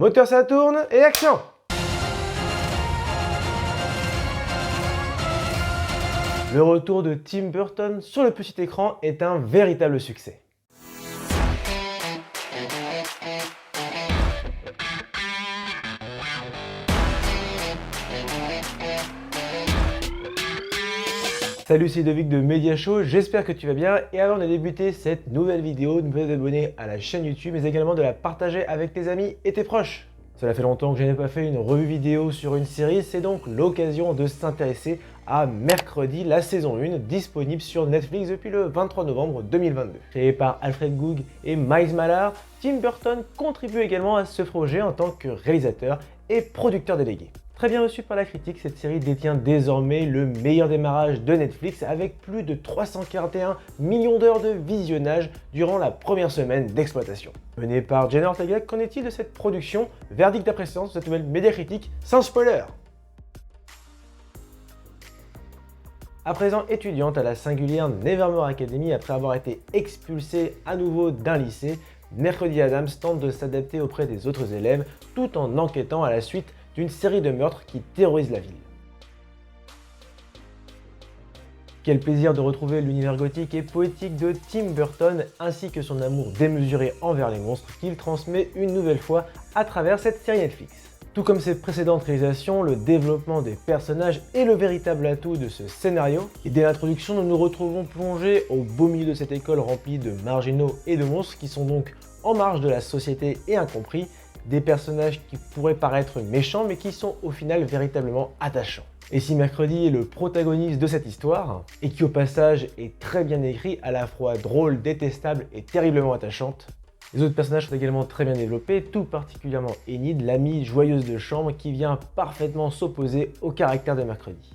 Moteur ça tourne et action! Le retour de Tim Burton sur le petit écran est un véritable succès. Salut, c'est Ludovic de Media Show, j'espère que tu vas bien et avant de débuter cette nouvelle vidéo, ne pas t'abonner à la chaîne YouTube mais également de la partager avec tes amis et tes proches. Cela fait longtemps que je n'ai pas fait une revue vidéo sur une série, c'est donc l'occasion de s'intéresser à Mercredi, la saison 1, disponible sur Netflix depuis le 23 novembre 2022. Créé par Alfred Gough et Miles Mallard, Tim Burton contribue également à ce projet en tant que réalisateur et producteur délégué. Très bien reçue par la critique, cette série détient désormais le meilleur démarrage de Netflix avec plus de 341 millions d'heures de visionnage durant la première semaine d'exploitation. Menée par Jenna Ortega, qu'en est-il de cette production? Verdict d'après séance de cette nouvelle média critique sans spoiler. À présent étudiante à la singulière Nevermore Academy après avoir été expulsée à nouveau d'un lycée, Mercredi Addams tente de s'adapter auprès des autres élèves tout en enquêtant à la suite d'une série de meurtres qui terrorisent la ville. Quel plaisir de retrouver l'univers gothique et poétique de Tim Burton ainsi que son amour démesuré envers les monstres qu'il transmet une nouvelle fois à travers cette série Netflix. Tout comme ses précédentes réalisations, le développement des personnages est le véritable atout de ce scénario. Et dès l'introduction, nous nous retrouvons plongés au beau milieu de cette école remplie de marginaux et de monstres qui sont donc en marge de la société et incompris, des personnages qui pourraient paraître méchants mais qui sont au final véritablement attachants. Et si Mercredi est le protagoniste de cette histoire, et qui au passage est très bien écrit, à la fois drôle, détestable et terriblement attachante, les autres personnages sont également très bien développés, tout particulièrement Enid, l'amie joyeuse de chambre qui vient parfaitement s'opposer au caractère de Mercredi.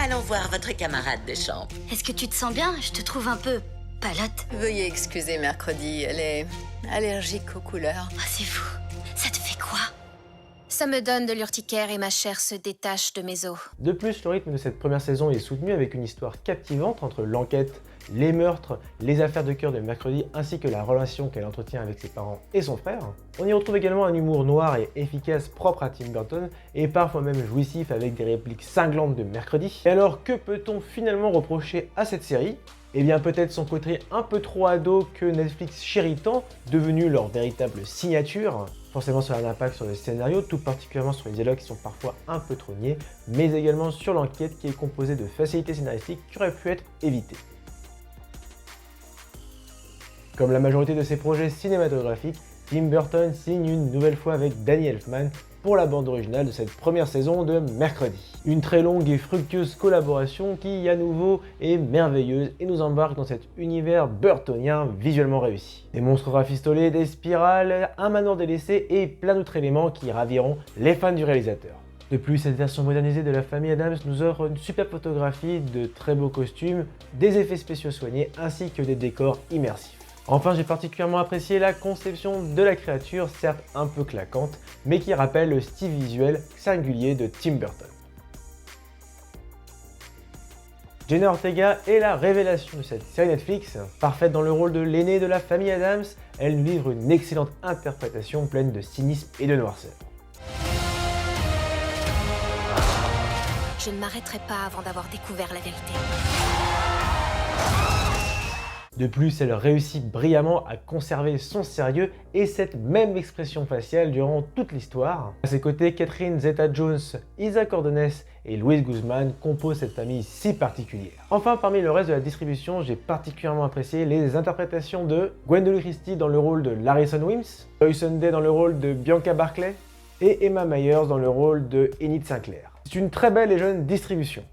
Allons voir votre camarade de chambre. Est-ce que tu te sens bien? Je te trouve un peu palote. Veuillez excuser Mercredi, elle est allergique aux couleurs. Ah, c'est fou. Ça te fait quoi? Ça me donne de l'urticaire et ma chair se détache de mes os. De plus, le rythme de cette première saison est soutenu avec une histoire captivante entre l'enquête, les meurtres, les affaires de cœur de Mercredi ainsi que la relation qu'elle entretient avec ses parents et son frère. On y retrouve également un humour noir et efficace propre à Tim Burton et parfois même jouissif avec des répliques cinglantes de Mercredi. Et alors, que peut-on finalement reprocher à cette série? Eh bien peut-être son côté un peu trop ado que Netflix chérit tant, devenu leur véritable signature. Forcément ça a un impact sur le scénario, tout particulièrement sur les dialogues qui sont parfois un peu trop niais, mais également sur l'enquête qui est composée de facilités scénaristiques qui auraient pu être évitées. Comme la majorité de ses projets cinématographiques, Tim Burton signe une nouvelle fois avec Danny Elfman pour la bande originale de cette première saison de Mercredi. Une très longue et fructueuse collaboration qui, à nouveau, est merveilleuse et nous embarque dans cet univers burtonien visuellement réussi. Des monstres rafistolés, des spirales, un manoir délaissé et plein d'autres éléments qui raviront les fans du réalisateur. De plus, cette version modernisée de la famille Addams nous offre une superbe photographie, de très beaux costumes, des effets spéciaux soignés ainsi que des décors immersifs. Enfin, j'ai particulièrement apprécié la conception de la créature, certes un peu claquante, mais qui rappelle le style visuel singulier de Tim Burton. Jenna Ortega est la révélation de cette série Netflix. Parfaite dans le rôle de l'aînée de la famille Addams, elle nous livre une excellente interprétation pleine de cynisme et de noirceur. Je ne m'arrêterai pas avant d'avoir découvert la vérité. De plus, elle réussit brillamment à conserver son sérieux et cette même expression faciale durant toute l'histoire. À ses côtés, Catherine Zeta-Jones, Isa Córdones et Luis Guzmán composent cette famille si particulière. Enfin, parmi le reste de la distribution, j'ai particulièrement apprécié les interprétations de Gwendoline Christie dans le rôle de Larison Wims, Joy Sunday dans le rôle de Bianca Barclay et Emma Myers dans le rôle de Enid Sinclair. C'est une très belle et jeune distribution.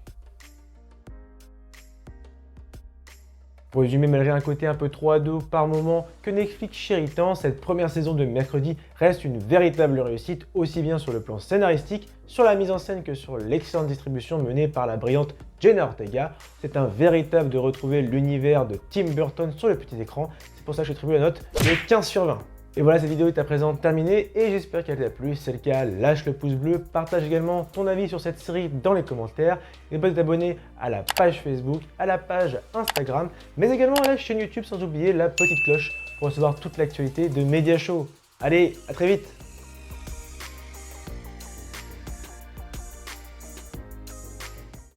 Pour résumer, malgré un côté un peu trop ado par moment que Netflix chérit tant, cette première saison de Mercredi reste une véritable réussite, aussi bien sur le plan scénaristique, sur la mise en scène que sur l'excellente distribution menée par la brillante Jenna Ortega. C'est un véritable de retrouver l'univers de Tim Burton sur le petit écran, c'est pour ça que je attribue la note de 15 sur 20. Et voilà, cette vidéo est à présent terminée et j'espère qu'elle t'a plu. Si c'est le cas, lâche le pouce bleu, partage également ton avis sur cette série dans les commentaires. N'oublie pas de t'abonner à la page Facebook, à la page Instagram, mais également à la chaîne YouTube sans oublier la petite cloche pour recevoir toute l'actualité de Media Show. Allez, à très vite!